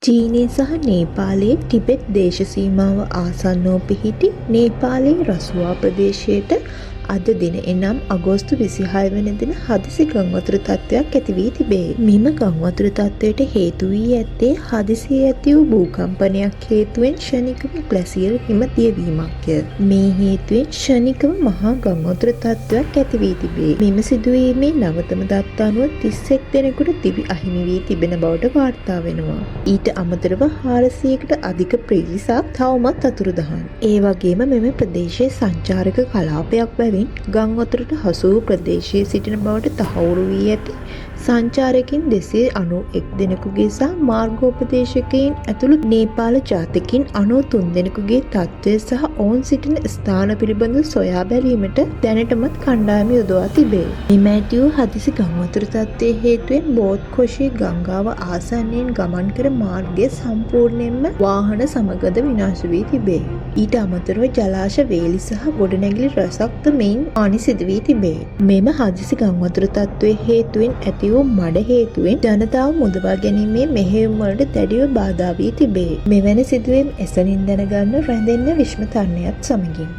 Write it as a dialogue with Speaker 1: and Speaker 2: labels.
Speaker 1: චීනය සහ නේපාලයේ ටිබෙට් දේශ සීමාව ආසන්නව පිහිටි නේපාලයේ රසුවා ප්‍රදේශයට අද දින එනම් අගෝස්තු 26 වන දින හදිසි ගංවතුර තත්ත්වයක් ඇති වී තිබේ. මෙම ගංවතුර තත්ත්වයට හේතු වී ඇත්තේ හදිසියේ ඇති වූ භූකම්පනයක් හේතුවෙන් ක්ෂණිකව ග්ලැසියර් හිම දියවීමක්ය. මේ හේතුවෙන් ක්ෂණිකව මහා ගංවතුර තත්ත්වයක් ඇති වී තිබේ. මෙම සිදුවීමේ නවතම දත්ත අනුව 31 දෙනෙකුට දිවි අහිමි වී තිබෙන බවට වාර්තා වෙනවා. ඊට අමතරව 400කට අධික පිරිසක් තවමත් අතුරුදහන්. ඒ වගේම මෙම ප්‍රදේශයේ සංචාරක කලාපයක් බැවින් ගංවතුරට හසු වූ ප්‍රදේශයේ සිටින බවට තහවුරු වී ඇති සංචාරකයන් 291 දෙනෙකුගේ සහ මාර්ගෝපදේශකයන් ඇතුළු නේපාල ජාතිකයන් 93 දෙනෙකුගේ තත්ත්වය සහ ඔවුන් සිටින ස්ථාන පිළිබඳව සොයා බැලීමට දැනටමත් කණ්ඩායම යොදවා තිබේ. මෙම ඇති වූ හදිසි ගංවතුර තත්ත්වයේ හේතුවෙන් බෝත්කොෂී ගංගාව ආසන්නයෙන් ගමන් කර මාර්ගය සම්පූර්ණයෙන්ම වාහන සමගද විනාශ වී තිබේ. ඊට අමතරව ජලාශ වේලි සහ ගොඩනැගිලි රැසක්ද මෙයින් හානි සිදු වී තිබේ. මෙම හදිසි ගංවතුර තත්ත්වයේ හේතුවෙන් ඇති වූ මඩ හේතුවෙන් ජනතාව මුදවා ගැනීමේ මෙහෙයුම් වලට දැඩිව බාධා වී තිබේ. මෙවැනි සිදුවීම් එසනින් දැනගන්න රැඳෙන්න විශ්ම තරණයත් සමගින්